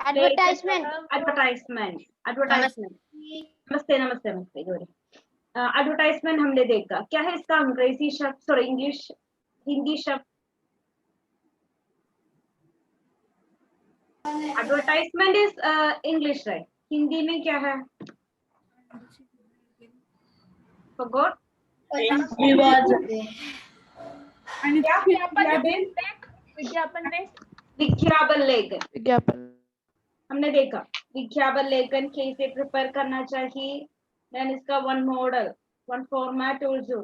Advertisement advertisement advertisement नमस्ते नमस्ते नमस्ते गौरी। एडवर्टाइजमेंट हमने देखा, क्या है इसका अंग्रेजी शब्द, सॉरी इंग्लिश हिंदी शब्द? Advertisement is English right, Hindi में क्या है? फॉरगॉट। विज्ञापन लेखन, विज्ञापन हमने देखा विज्ञापन लेखन कैसे प्रिपेयर करना चाहिए, देन इसका one model one format also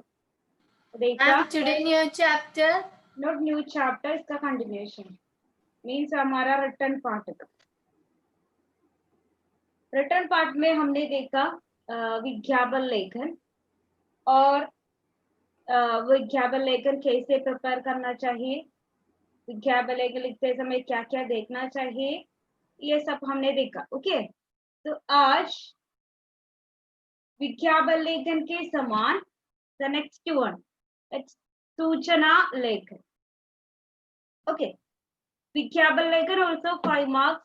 देखा। Today new chapter, not new chapter, इसका कंटिन्यूएशन मीन्स हमारा रिटर्न पार्ट। रिटर्न पार्ट में हमने देखा विज्ञापन लेखन, और विज्ञापन लेखन कैसे प्रिपेयर करना चाहिए, विज्ञापन लेखन लिखते समय क्या क्या देखना चाहिए, ये सब हमने देखा। ओके, तो आज विज्ञापन लेखन के समान द नेक्स्ट वन सूचना लेखन। ओके, विज्ञापन लेखन also 5 marks,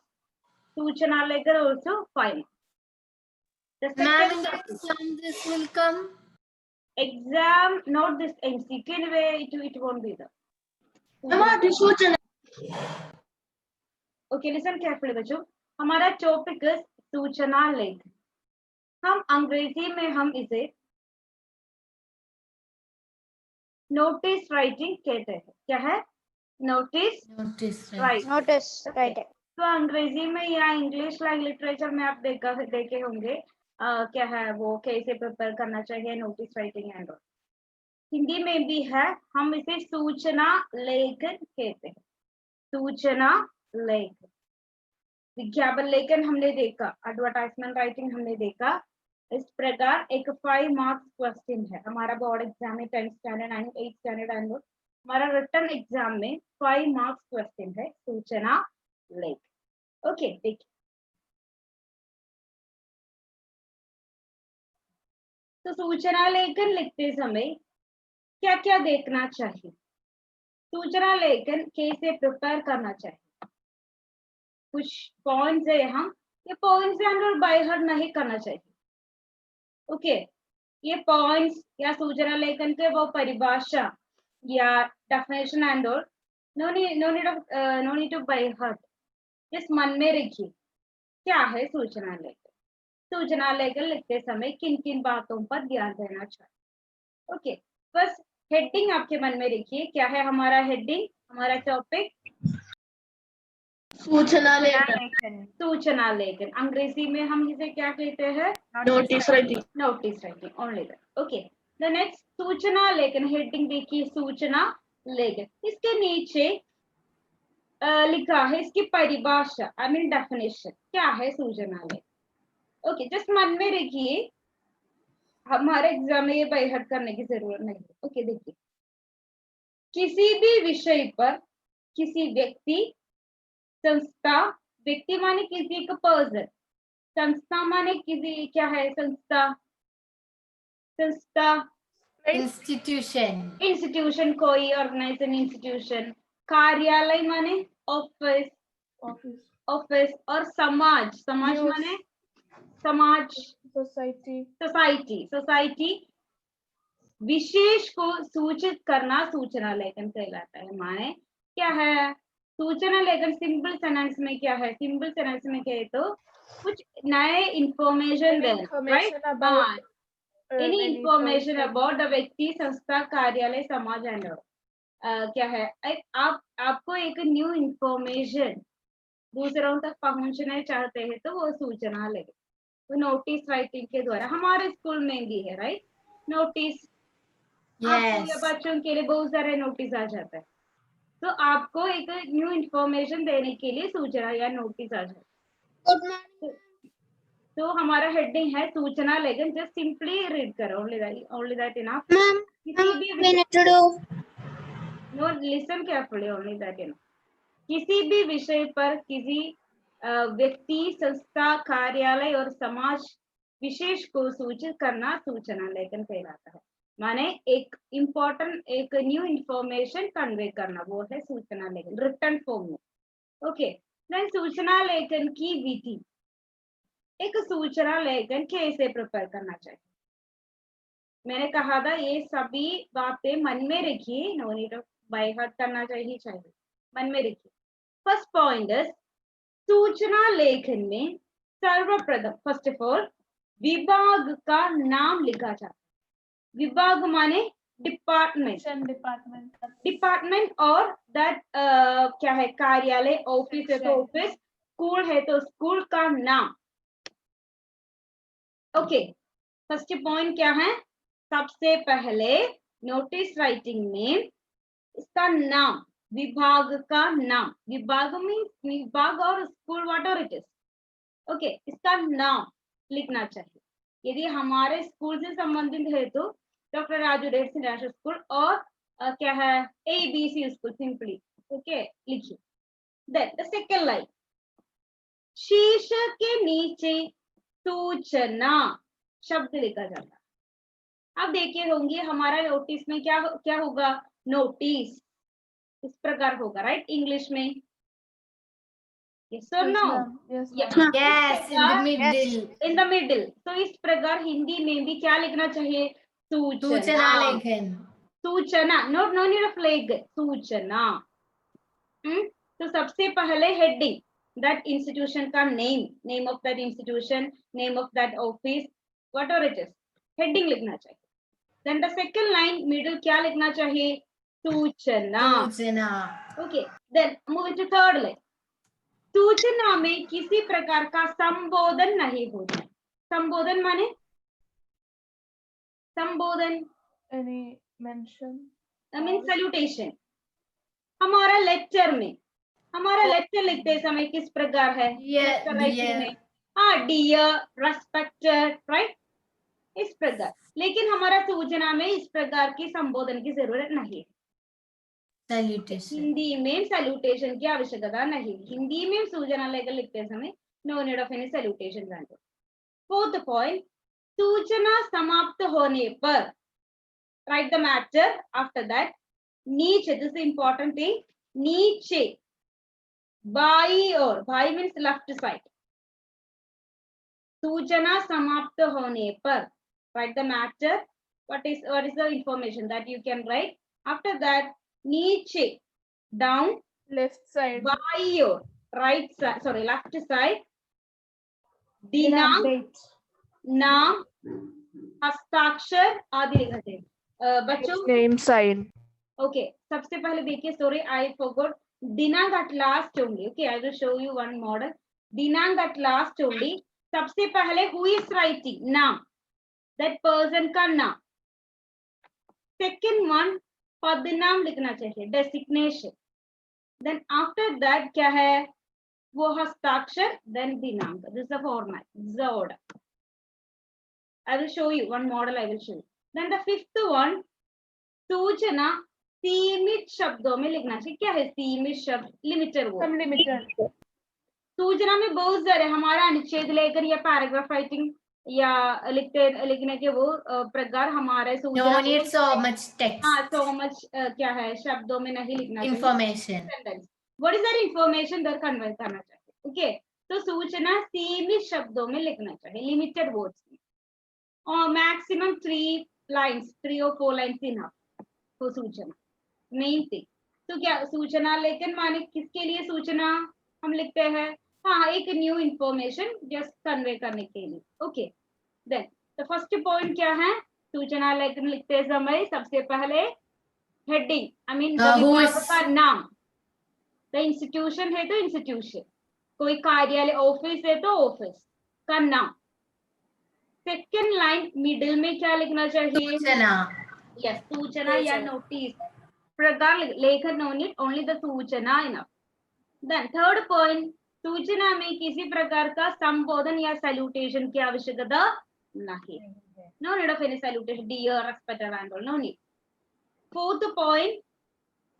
सूचना लेखन also 5 marks. The second exam this will come. Exam, not this MCQ anyway, it won't be there. Okay, listen carefully बच्चों, हमारा टॉपिक है सूचना लेखन। हम अंग्रेजी में हम इसे नोटिस राइटिंग कहते हैं। क्या है? Notice writing. तो अंग्रेजी में या इंग्लिश लाइक लिटरेचर में आप देखे होंगे क्या है वो कैसे प्रिपेयर करना चाहिए नोटिस राइटिंग एंड। हिंदी में भी है, हम इसे सूचना लेखन कहते हैं। सूचना लेखन, विज्ञापन लेखन हमने देखा, एडवर्टाइजमेंट राइटिंग हमने देखा। इस प्रकार एक 5 मार्क्स क्वेश्चन है हमारा बोर्ड एग्जाम में, 10th standard and 8th standard and हमारा रिटर्न एग्जाम में 5 मार्क्स क्वेश्चन है सूचना लेखन। ओके, देखिए तो सूचना लेखन लिखते समय क्या क्या देखना चाहिए, सूचना लेखन कैसे प्रिपेयर करना चाहिए, कुछ पॉइंट्स है यहाँ। ये पॉइंट्स हम बाय हार्ट नहीं करना चाहिए। ओके, ये पॉइंट्स या सूचना लेखन के वो परिभाषा या definition and all no need to by heart, जिस मन में रखिए क्या है सूचना लेखन। सूचना लेखन लिखते समय किन किन बातों पर ध्यान देना चाहिए। ओके, बस हेडिंग आपके मन में रखिए, क्या है हमारा हेडिंग, हमारा टॉपिक सूचना लेखन। सूचना लेखन अंग्रेजी में हम इसे क्या कहते हैं? Notice writing. Notice writing only that. Okay, the next सूचना लेखन हेडिंग देखिए, सूचना लेखन। इसके नीचे लिखा है इसकी परिभाषा, आई मीन डेफिनेशन, क्या है सूचना लेखन। ओके, जस्ट मन में रखिए, हमारे एग्जाम में ये बाय हार्ट करने की जरूरत नहीं है। ओके, देखिए किसी भी विषय पर किसी व्यक्ति, संस्था, व्यक्ति माने किसी एक पर्सन, संस्था माने किसी क्या है संस्था, संस्था इंस्टीट्यूशन, इंस्टीट्यूशन कोई ऑर्गेनाइजेशन इंस्टीट्यूशन, कार्यालय माने ऑफिस, ऑफिस, और समाज, समाज माने समाज, सोसाइटी, सोसाइटी, सोसाइटी विशेष को सूचित करना सूचना लेखन कहलाता है। माने क्या है सूचना लेखन? सिंपल सेंटेंस में क्या है, सिंपल सेंटेंस में कहे तो कुछ नए इंफॉर्मेशन देना, right? Any information about the व्यक्ति, संस्था, कार्यालय, समाज एंड क्या है आपको एक न्यू इंफॉर्मेशन दूसरों तक पहुंचना चाहते हैं तो वो सूचना लेखन। तो नोटिस राइटिंग के द्वारा हमारे स्कूल में भी है, राइट? नोटिस बच्चों के लिए बहुत सारे नोटिस आ जाता है, तो आपको एक न्यू इंफॉर्मेशन देने के लिए सूचना या नोटिस आ जाता है। तो हमारा हेडिंग है सूचना लेखन। जस्ट सिंपली रीड करो, ओनली दैट इनफ। किसी भी no listen carefully, only that enough. किसी भी विषय पर किसी व्यक्ति, संस्था, कार्यालय और समाज विशेष को सूचित करना सूचना लेखन कहलाता है। माने एक इम्पोर्टेंट एक न्यू इंफॉर्मेशन कन्वे करना, वो है सूचना लेखन रिटर्न फॉर्म में। ओके, देन सूचना लेखन की विधि, एक सूचना लेखन कैसे प्रिपेयर करना चाहिए। मैंने कहा था ये सभी बातें मन में रखिए, no need of by heart करना चाहिए, मन में रखिए। फर्स्ट पॉइंट इज सूचना लेखन में सर्वप्रथम फर्स्ट ऑफ ऑल विभाग का नाम लिखा जाता है। विभाग माने डिपार्टमेंट, डिपार्टमेंट और दैट क्या है, कार्यालय, ऑफिस है तो ऑफिस, स्कूल है तो स्कूल का नाम। ओके, फर्स्ट पॉइंट क्या है, सबसे पहले नोटिस राइटिंग में इसका नाम, विभाग का नाम, विभाग मीन्स विभाग और school what ever it is, okay, इसका नाम लिखना चाहिए। यदि हमारे स्कूल से संबंधित है तो doctor Raju Reddy international school और क्या है ABC स्कूल सिंपली, ओके, लिखिए। देन द सेकंड लाइन, शीर्षक के नीचे सूचना शब्द लिखा जाता है। अब देखिए होंगे हमारा नोटिस में क्या क्या होगा, नोटिस इस प्रकार होगा, राइट, इंग्लिश में, yes or no? Yes, in the middle. In the middle. तो इस प्रकार हिंदी में भी क्या लिखना चाहिए, सूचना लेखन, सूचना, नो नीड ऑफ लेख, सूचना। तो सबसे पहले हेडिंग, दैट इंस्टीट्यूशन का name, name of that institution, name of that office, whatever it is, heading लिखना चाहिए। Then the second line middle क्या लिखना चाहिए, सूचना। Okay, then moving to third line, सूचना में किसी प्रकार का संबोधन नहीं होता। संबोधन माने संबोधन, any mention, I mean salutation. हमारा लेक्चर में, हमारा लेक्चर लिखते समय किस प्रकार है, डियर, रेस्पेक्टेड, राइट, इस प्रकार। लेकिन हमारा सूचना में इस प्रकार की संबोधन की जरूरत नहीं है। हिंदी में सैल्यूटेशन की आवश्यकता नहीं, हिंदी में सूचना लेकर लिखते समय no need of any salutation. Fourth point, सूचना समाप्त होने पर write the matter after that, नीचे, दिस इंपॉर्टेंट थिंग, नीचे बाई और, बाई मीन्स लेफ्ट साइड, सूचना समाप्त होने पर write the matter, what is the information that you can write, after that नीचे down, left side, बाई और, right side, sorry, left side, दिनांक, नाम, हस्ताक्षर आदि लिखते हैं। बच्चों name sign, ओके, सबसे पहले देखिए, सॉरी आई फॉरगॉट, दिनांक at last only, okay, I will show you one model, दिनांक at last only। सबसे पहले who is writing, नाम, that person का नाम। सेकंड वन, पदनाम लिखना चाहिए, डेसिग्नेशन। देन आफ्टर दैट क्या है, वो हस्ताक्षर, देन दिनांक, this is the format, this is the order. I will show you one model, I will show you. Then the fifth one, सूचना सीमित शब्दों में लिखना चाहिए। क्या है सीमित शब्द, लिमिटेड वर्ड, लिमिटेड। सूचना में बहुत सारे, हमारा अनुच्छेद लेकर या पैराग्राफ राइटिंग या लिखने के वो प्रकार हमारे सूचना, no need so much text, हाँ, so much क्या है, शब्दों में नहीं लिखना चाहिए, information, what is that information that convey करना चाहिए। ओके, तो सूचना सीमित शब्दों में लिखना चाहिए, लिमिटेड वर्ड्स में, और मैक्सिमम 3 लाइंस, 3 और 4 लाइंस इनफ तो सूचना, मेन थिंग। तो क्या सूचना लेखन माने किसके लिए सूचना हम लिखते हैं, हाँ, एक न्यू इंफॉर्मेशन जस्ट कन्वे करने के लिए। ओके, देन तो फर्स्ट पॉइंट क्या है, सूचना लेखन लिखते समय सबसे पहले हेडिंग, आई मीन का नाम, द इंस्टीट्यूशन है तो इंस्टीट्यूशन, कोई कार्यालय ऑफिस है तो ऑफिस का नाम। सेकेंड लाइन मिडिल में क्या लिखना चाहिए, सूचना, यस, सूचना या नोटिस प्रकार लेखन, नो नीड, ओनली द सूचना इनफ। देन थर्ड पॉइंट, सूचना में किसी प्रकार का संबोधन या सैल्यूटेशन की आवश्यकता नहीं, no need of any salutation, dear, respected and all, no need. Fourth point,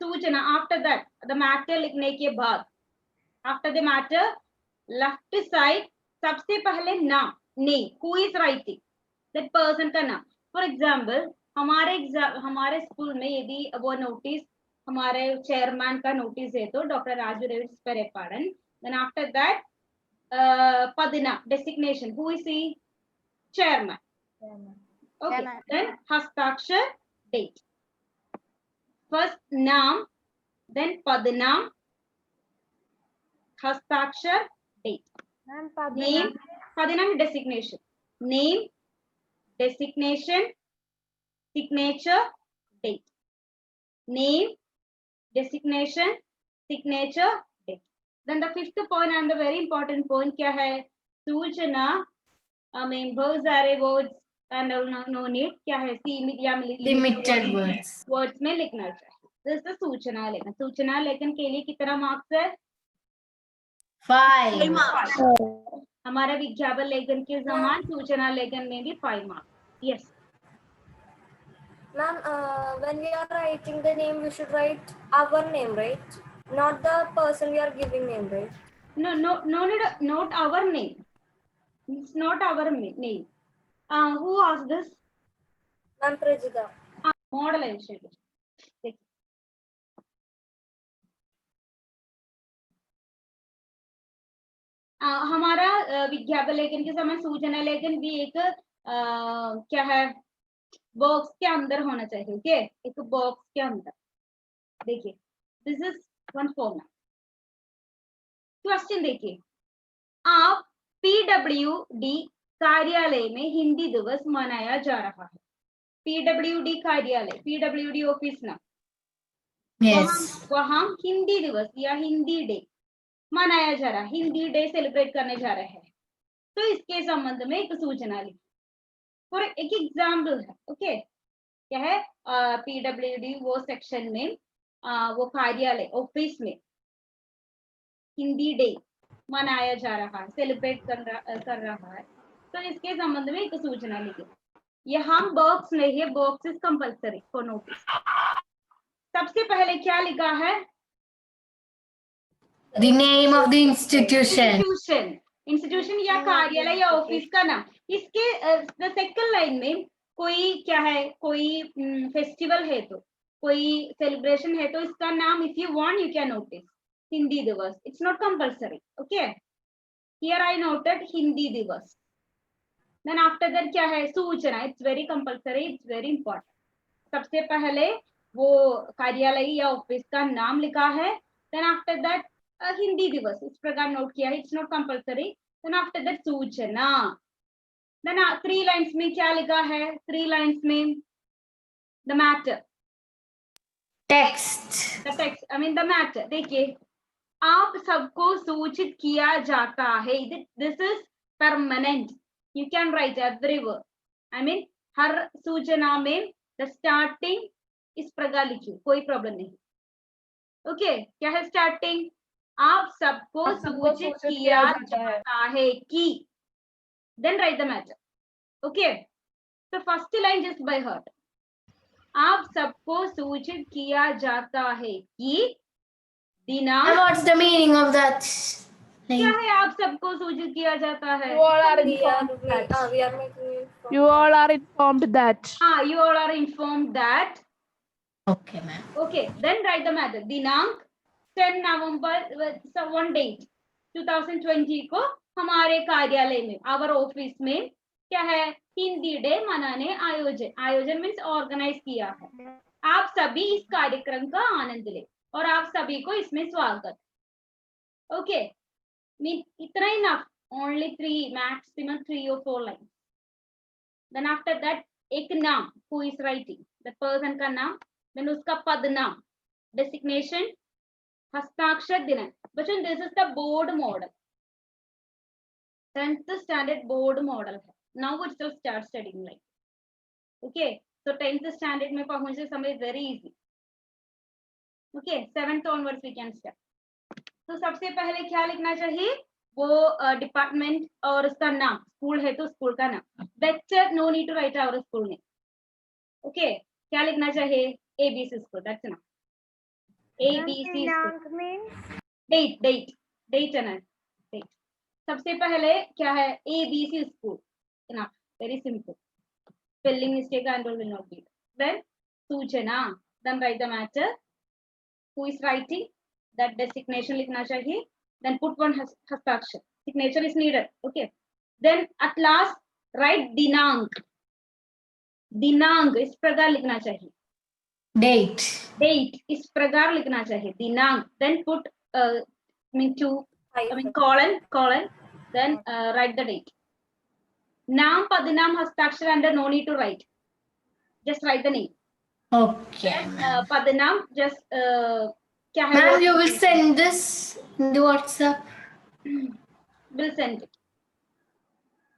सूचना आफ्टर दैट द मैटर लिखने के बाद, after the matter left side सबसे पहले नाम, name, who is writing, that person का नाम। फॉर एग्जाम्पल हमारे स्कूल में यदि वो नोटिस हमारे चेयरमैन का नोटिस है तो doctor Raju Reddy Perepadan, Then after that, padina, designation. Who is he? Chairman. Okay. Chairman. Then hastakshar, date. First naam, then padnaam, hastakshar, date. Name, padnaam designation. Name, designation, signature, date. Name, designation, signature, date. Then the fifth point and the very important point क्या है? सूचना, I mean बहुसारे words and no need क्या है? Limited words. Words में लिखना चाहिए. This is the सूचना लेखन. सूचना लेखन के लिए कितना मार्क्स है? 5 marks. हमारा विज्ञापन लेखन के समान सूचना लेखन में भी 5 marks. Yes. Ma'am, when we are writing the name, we should write our name, right? Not the person we are giving name, right? No, not our name. It's not our name. Who asked this? Ma'am, Prajita. Model है देखिए. हमारा विज्ञापन लेखन के समय सूचना लेखन भी एक क्या है, बॉक्स के अंदर होना चाहिए. ओके, एक बॉक्स के अंदर. देखिए, this is one formula. Question देखिए, आप PWD कार्यालय में हिंदी दिवस मनाया जा रहा है. PWD कार्यालय, PWD ऑफिस ना, Yes. वहां हिंदी दिवस या हिंदी डे मनाया जा रहा है. हिंदी डे सेलिब्रेट करने जा रहे हैं. तो इसके संबंध में एक सूचना लिखी. और एक एग्जाम्पल है. ओके, क्या है? PWD वो सेक्शन में वो कार्यालय ऑफिस में हिंदी डे मनाया जा रहा है, सेलिब्रेट कर रहा है. तो इसके संबंध में एक सूचना लिखी. यहाँ बॉक्स नहीं है, box is compulsory for notice. सबसे पहले क्या लिखा है? The name of the institution. Institution या कार्यालय या ऑफिस का नाम. इसके सेकंड लाइन में कोई क्या है, कोई फेस्टिवल है तो, कोई सेलिब्रेशन है तो इसका नाम if you want you can notice Hindi Diwas. It's not compulsory. Okay, here I noted Hindi Diwas. Then after that क्या है? सूचना. It's very compulsory, it's very important. सबसे पहले वो कार्यालय या ऑफिस का नाम लिखा है. देन आफ्टर दैट हिंदी दिवस इस प्रकार नोट किया है. It's not compulsory. Then after that सूचना. देन 3 लाइन्स में क्या लिखा है? 3 लाइन्स में the matter, Text. The text, I mean the matter. देखिए, आप सबको सूचित किया जाता है. This is permanent. You can write every word. I mean हर सूचना में द स्टार्टिंग इस प्रकार लिखिए, कोई प्रॉब्लम नहीं. ओके, क्या है स्टार्टिंग? आप सबको सूचित किया जाता है कि. Then write the matter. Okay, तो first line just by heart. आप सबको सूचित किया जाता है कि दिनांक. And what's the meaning of that? क्या है? आप सबको सूचित किया जाता है. You all are We are, informed that. we are making it. You all are informed that. You all are informed that. Okay, ma'am. Okay, then write the matter. दिनांक 10 नवंबर, one date 2020 को हमारे कार्यालय में, आवर ऑफिस में क्या है? Hindi day मनाने आयोजन मीन्स ऑर्गेनाइज किया है. आप सभी इस कार्यक्रम का आनंद ले और आप सभी को इसमें स्वागत. ओके, मीन इतना ही ना, only 3, maximum 3 or 4 line. Then after that एक नाम, who is writing, the person का नाम. देन उसका पद नाम, डेसिग्नेशन, हस्ताक्षर, दिनांक. बच्चों, this is the board model, 10th standard board model है. Now it will start studying like. Okay, तो 10th स्टैंडर्ड में पहुंचे समय very easy. Okay, 7th onwards we can start. तो सबसे पहले क्या लिखना चाहिए? वो डिपार्टमेंट और उसका नाम. स्कूल है तो स्कूल का नाम. Better no need to write our school name. Okay, क्या लिखना चाहिए? ABC school. That's enough. ABC school. Date है ना, डेट. सबसे पहले क्या है? ABC school. Enough, very simple. Spelling mistake and will not be. Then सूचना. Then write the matter. Who is writing, that designation लिखना चाहिए. Then put one hastakshar. Signature is needed. Okay. Then at last write dinank. दिनांक इस प्रकार लिखना चाहिए. Date. Date इस प्रकार लिखना चाहिए. दिनांक. Then put colon. Then write the date. Naam Padinam Hastakshar and no need to write. Just write the name. Okay, ma'am. Padinam just क्या है Ma'am, वो- you will send this into WhatsApp. We'll send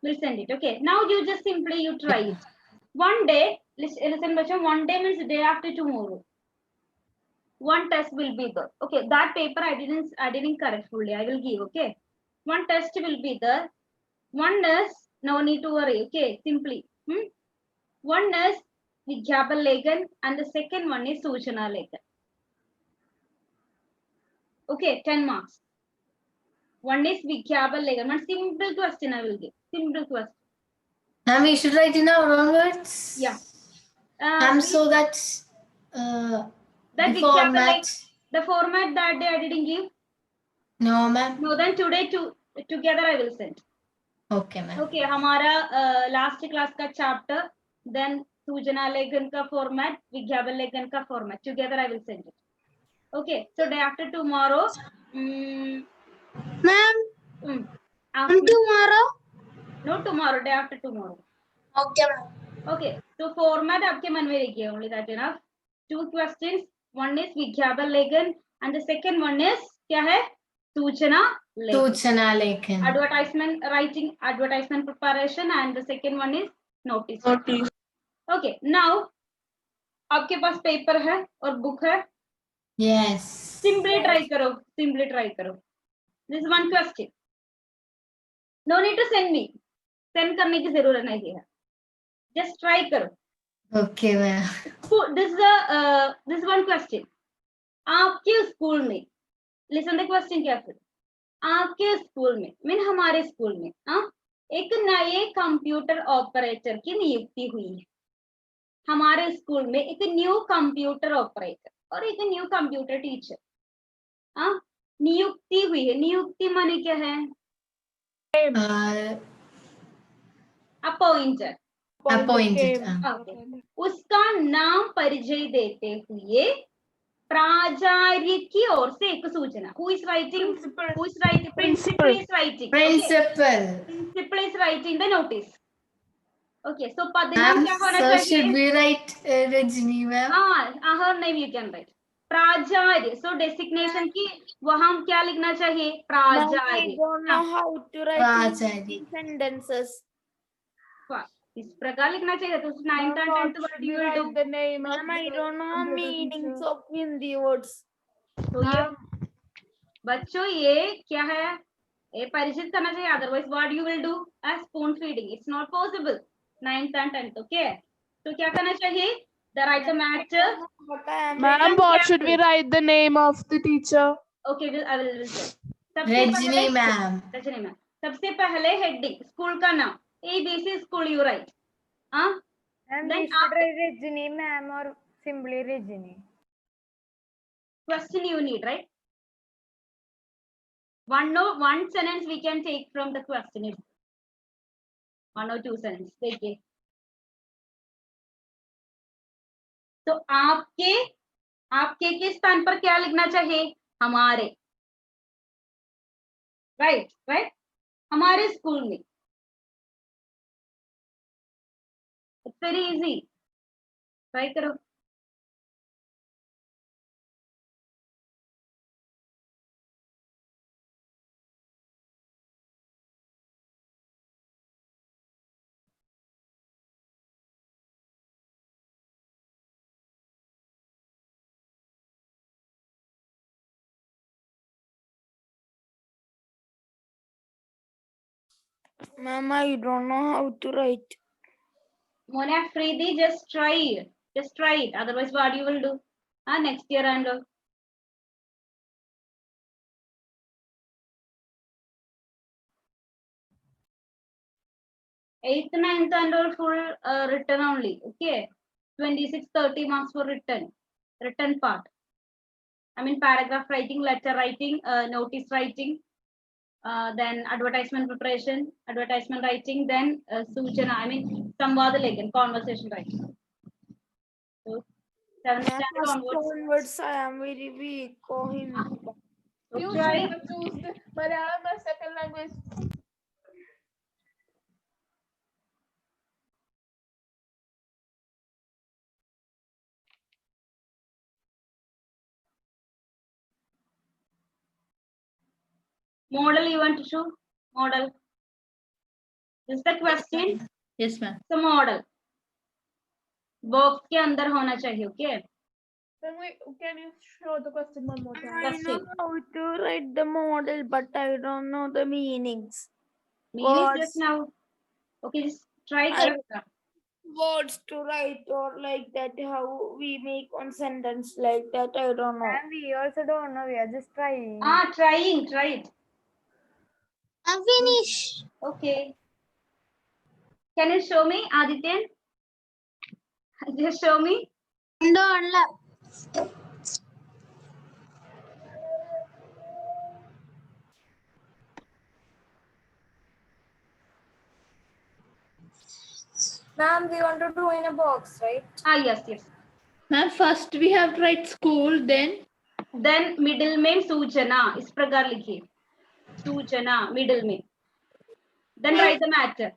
it. Okay. Now you just simply you try it. One day, listen, Bachchan, one day means day after tomorrow. One test will be there. Okay, that paper I didn't correct fully. I will give. Okay, one test will be there. One is no need to worry. Okay, simply. One is Vidyapal Legan and the second one is Suchana Legan. Okay, 10 marks. One is Vidyapal Legan. One simple question I will give. Simple question. Ma'am, we should write in our own words. Yeah. Ma'am, so that that the Vidyapal format. Legan, the format that day I didn't give. No, ma'am. No, then today together I will send. Okay, ma'am. Okay, हमारा last class का chapter, then Sujana Legan का format, Vidyapal Legan का format. Together I will send it. Okay, so day after tomorrow. Ma'am, tomorrow? No, tomorrow, day after tomorrow. Okay, ma'am. Okay, so format आपके मन में रखिए, only that enough. Two questions. One is Vidyapal Legan and the second one is क्या है? Sujana Legan. Suchana Legan. Advertisement writing, advertisement preparation, and the second one is notice. Okay, now आपके पास paper है और book है. Yes. Simply try करो. This is one question. No need to send me. Send करने की जरूरत नहीं है. Just try करो. Okay, ma'am. This is one question. आपके स्कूल में, listen the question carefully. आपके स्कूल में, मीन हमारे स्कूल में, एक नए कंप्यूटर ऑपरेटर की नियुक्ति हुई है. हमारे स्कूल में एक न्यू कंप्यूटर ऑपरेटर और एक न्यू कंप्यूटर टीचर नियुक्ति हुई है. नियुक्ति माने क्या है? अपॉइंटेड. उसका नाम परिचय देते हुए प्राचार्य की ओर से एक सूचना. Who is writing? Principal is writing. Principal is writing the notice. Okay, so पदनाम Ma'am, क्या होना so चाहिए? should we write Rajni, ma'am? her name you can write. प्राचार्य. So designation की वहां क्या लिखना चाहिए? प्राचार्य. I don't know how to write in sentences. इस प्रकार लिखना चाहिए. तो 9th and 10th what you will do? The name of Ma'am, I the don't know computer meanings teacher. of Hindi words. तो ये बच्चों ये क्या है? ये परिचित करना चाहिए. Otherwise what you will do? As spoon feeding. It's not possible. 9th and 10th. Okay. तो क्या करना चाहिए? The write the matter. Ma'am, what should we write the name of the teacher? Okay, I will say. Rajni, ma'am. Rajni ma'am. सबसे पहले heading school का नाम. ABC school you write. And Then we should write Rajini ma'am or simply Rajini. Question you need, right? One sentence we can take from the question. One or two sentences. देखिए. तो आपके के स्थान पर क्या लिखना चाहिए? हमारे. Right. हमारे स्कूल में. It's very easy. Try करो. Ma'am, I don't know how to write. Mona Freedy, just try it. Otherwise, what you will do? Next year and all. Eighth, 9th and all full written only. Okay. 26-30 marks for written part. I mean paragraph writing, letter writing, notice writing, then advertisement preparation, advertisement writing, then Sujana, I mean Samvadalegan, conversation writing. So 7th standard onwards. I am very weak. So You try. should have chosen Malayalam as second language. Model you want to show? Model. Is the question? Yes, ma'am. The model. Box के अंदर होना चाहिए, okay? Can you show the question one more time? I That's know it. how to write the model, but I don't know the meanings. Meaning Words. just now. Okay, just try. I- Words to write or like that, how we make one sentence like that, I don't know. And we also don't know. We are just trying. Trying, try it. I'm finished. Okay. Can you show me, Adityan? Just show me. Ma'am, we want to do in a box, right? Yes, yes. Ma'am, first we have to write school, then Then middle में सूचना इस प्रकार लिखिए. सूचना middle में. Then write the matter.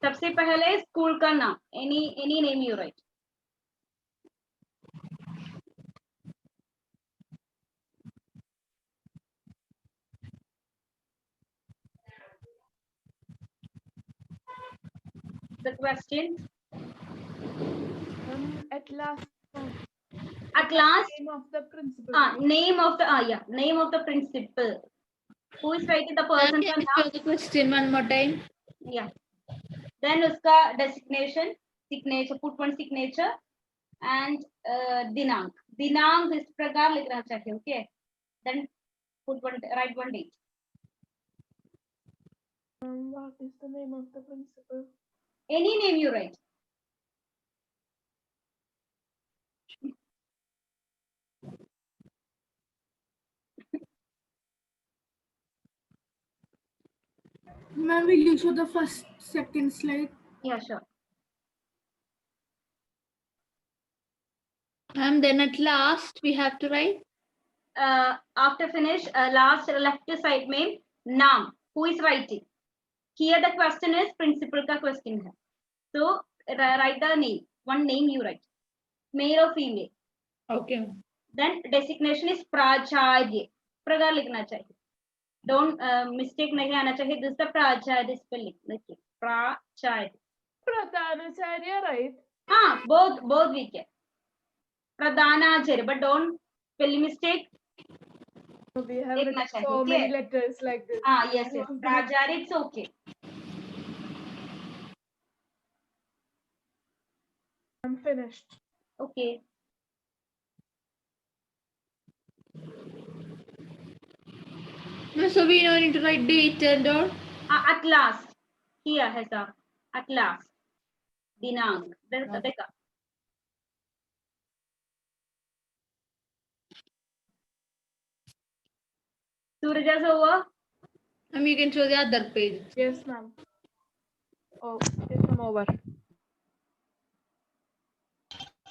सबसे पहले school का नाम. Any name you write. The question. At last, At last. name of the principal. Name of the name of the principal. Who is writing the ma'am, person can का you नाम? show the question one more time? Yeah. Then उसका designation, signature, put one signature and दिनांक. दिनांक इस प्रकार लिखना चाहिए, okay? Then write one date. What is the name of the principal? Any name you write. Ma'am, will you show the second slide? Yeah, sure. Ma'am, then at last we have to write. After finish, last left side में नाम. Who is writing? Here the question is principal का question है. So write the name. One name you write. Male or female. Okay, ma'am. Then designation is प्राचार्य. प्रकार लिखना चाहिए. Don't mistake नहीं आना चाहिए. This is the प्राचार्य spelling. देखिए प्राचार्य. Pradhanacharya, right? both we can. Pradhanacharya, but don't spell mistake. We have Dekna written chahiye, so okay? many letters like this. Yes. Prajarya, it's okay. I'm finished. Okay. Ma'am, so we don't need to write date and all. At last. Here has at last. Dinang. देखा. Surja's over. Ma'am, you can show the other page. Yes, ma'am. Oh, yes, I'm over.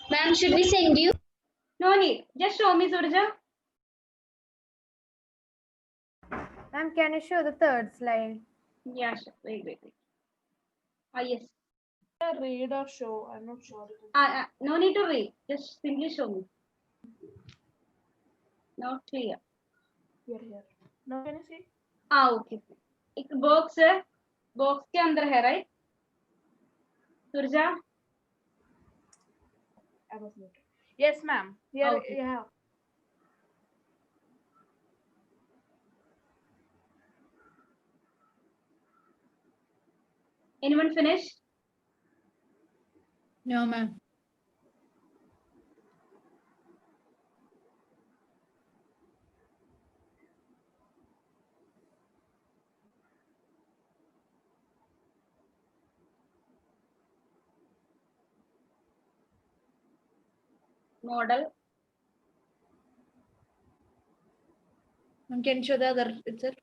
Ma'am, should we send you? No need. Just show me, Surja. Ma'am, can you show the third slide? Yeah, sure. Wait. Yes. Read or show? I'm not sure. No need to read. Just simply show me. Not clear. Here. Now can you see? Okay. एक box है. Box के अंदर है, right? Surja. I was muted. Yes, ma'am. Here, Okay. yeah. Anyone finish? No, ma'am. model. Ma'am, can you show the other picture?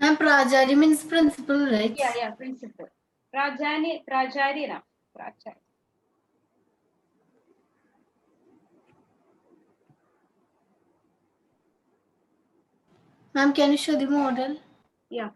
Ma'am, Prajari means principal, right? Yeah, principal. Prajari na. Prajari. Ma'am, can you show the model? Yeah.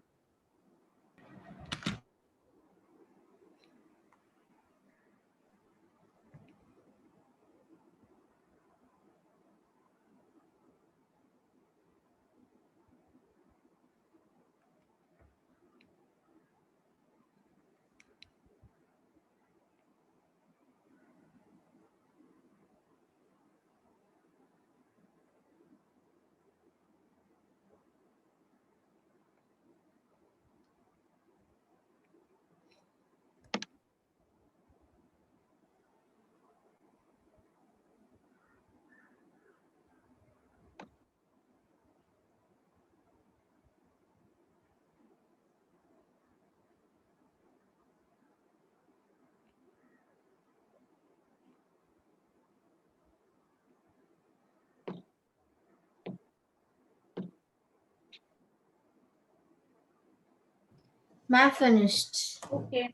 Ma'am, finished. Okay.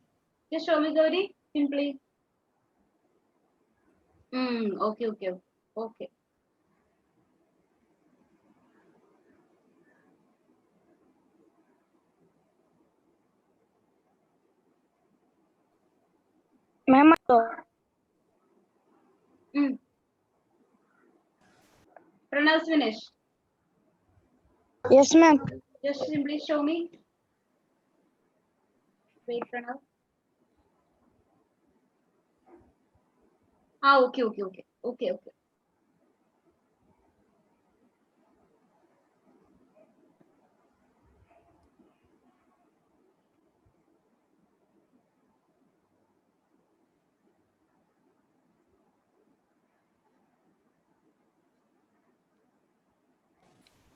Just show me, Gauri, simply. Okay. Ma'am, Pranav's finished. yes, ma'am. Just simply show me. Wait, Pranav. Okay.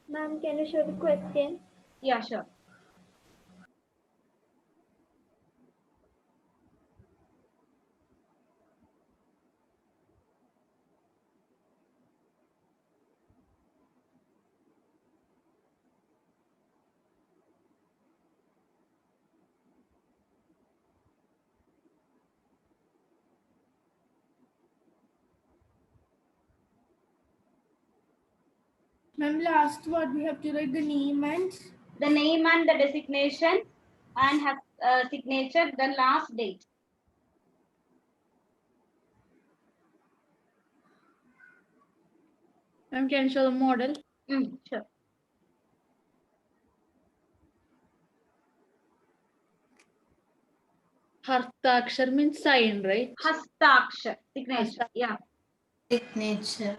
Ma'am, can you show the question? Yeah, sure. Ma'am, last word we have to write the name and The name and the designation and have signature, the last date. ma'am, can you show the model? Sure. Hastakshar means sign, right? Hastakshar, signature. Yeah. Signature.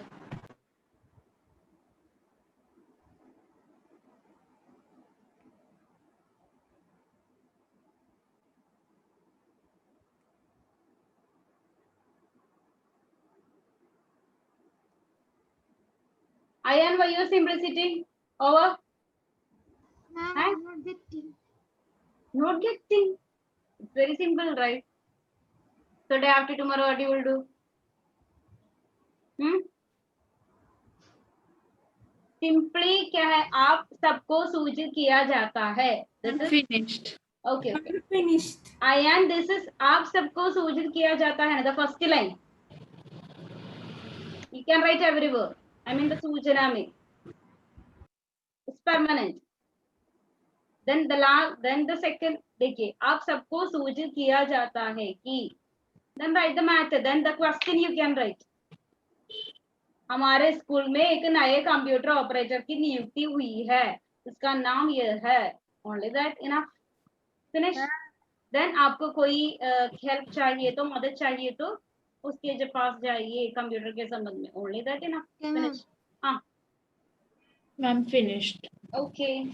Ayan, why you simply sitting? Over? Ma'am, Huh? I'm not getting. Not getting. It's very simple, right? So day after tomorrow, what you will do? Simply क्या है, आप सबको सूचित किया जाता है. This is Finished. okay. Finished. Ayan, this is आप सबको सूचित किया जाता है. The first line. You can write every word. I mean the सूचना में. It's permanent. Then the second, देखिए, आप सबको सूचित किया जाता है कि. Then write the matter. Then the question you can write. हमारे स्कूल में एक नए कंप्यूटर ऑपरेटर की नियुक्ति हुई है, उसका नाम यह है. Only that enough. Finish. Then आपको कोई हेल्प चाहिए तो, मदद चाहिए तो उसके जो पास जाइए कंप्यूटर के संबंध में. Only that enough. Finish. हाँ. Ma'am, finished. Okay.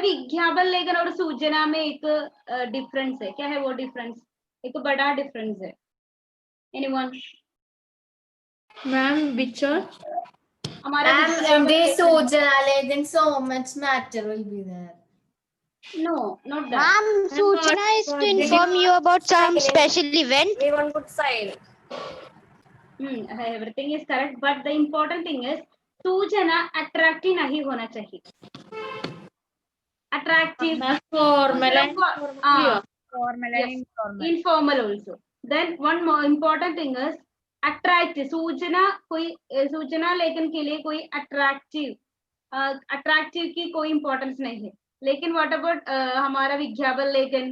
विज्ञापन लेखन और सूचना में एक डिफरेंस है. क्या है वो डिफरेंस? एक बड़ा डिफरेंस है. एनीवन? Ma'am which are? हमारा And in विज्ञापन this लेखन- Sojana, then so much matter will be there. No, not that. Ma'am, Suchana is to inform you about some special event. Everyone put sign. Everything is correct, but the important thing is सूचना attractive नहीं होना चाहिए. Attractive. Formal and Formal and informal also. Then one more important thing is attractive. सूचना लेखन के लिए कोई attractive की कोई importance नहीं है. लेकिन what about हमारा विज्ञापन लेखन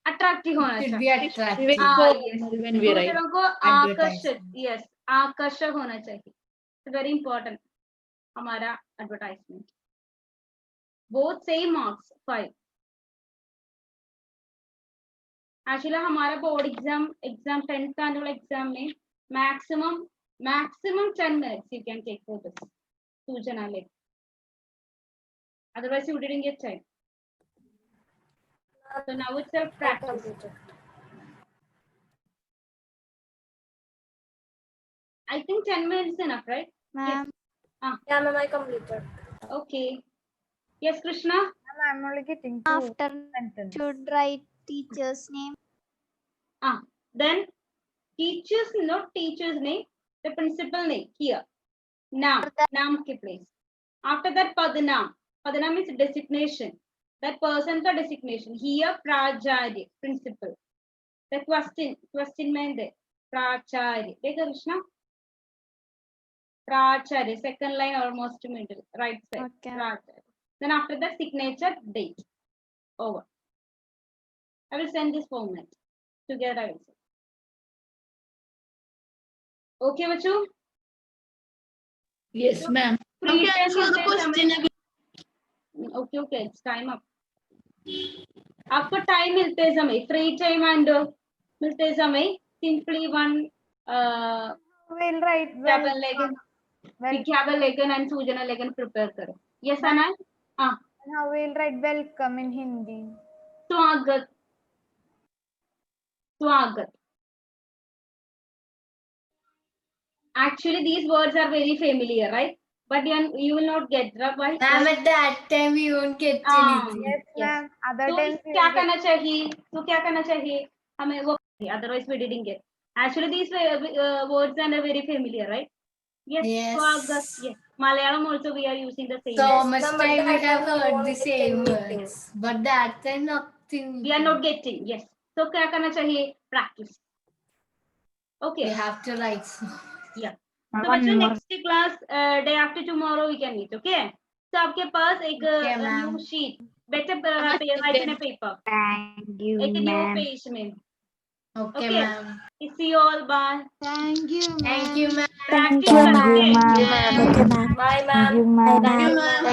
अट्रैक्टिव होना Should be चाहिए. attractive. when we write. दूसरों को आकर्षक, यस, आकर्षक होना चाहिए. वेरी इंपॉर्टेंट हमारा advertisement. Both same marks 5. Actually हमारा board exam 10th annual exam में maximum 10 minutes you can take for this सूचना लेख. Otherwise you didn't get time. So now it's self practice. I think 10 minutes is enough, right? Ma'am, Yeah, ma'am, I completed. Okay. Yes, Krishna? I'm only getting after sentence. should write teacher's name. Then teacher's, not teacher's name, the principal name here. Naam ke place. After that, Padnam. Padnam is designation. That person ka designation. Here, Pracharya, principal. The question meant Pracharya. Dekha Krishna? Pracharya, second line almost middle, right side. Okay. Pracharya. Then after that, signature, date. Over. I will send this format. Together I will send. Okay, Vachu? Yes, ma'am. Free time answer the मिलते question समय- Okay, it's time up. आपको time मिलते समय, free time and मिलते समय simply one We'll write विज्ञापन लेखन, well, विज्ञापन लेखन एंड सूचना लेखन प्रिपेयर करो. Yes, Anand? how we'll write welcome in Hindi. स्वागत. स्वागत. Actually, these words are very familiar, right? But you will not get that. Why? Ma'am, at that time we won't get Ah, anything. Yes, Yes. ma'am. Other तो times we क्या will get- करना चाहिए? तो क्या करना चाहिए? हमें वो, otherwise we didn't get. Actually, these words are very familiar, right? Yes. Yes. स्वागत. Yes. Malayalam also we are using the same. So words. much Ma'am, at time we that have time we heard won't the get same anything. words. But that time nothing. We are not getting. Yes. तो क्या करना चाहिए? Practice. Okay. We have to write. Yeah. So बच्चों next class day after tomorrow we can meet. Okay. So आपके पास एक Okay, ma'am. new sheet. Better write in a paper. Thank you, एक new ma'am. page में. Okay, Okay. ma'am. See you all. Bye. Thank you, Thank you, ma'am. Practice करके. Bye, ma'am. Thank you, ma'am.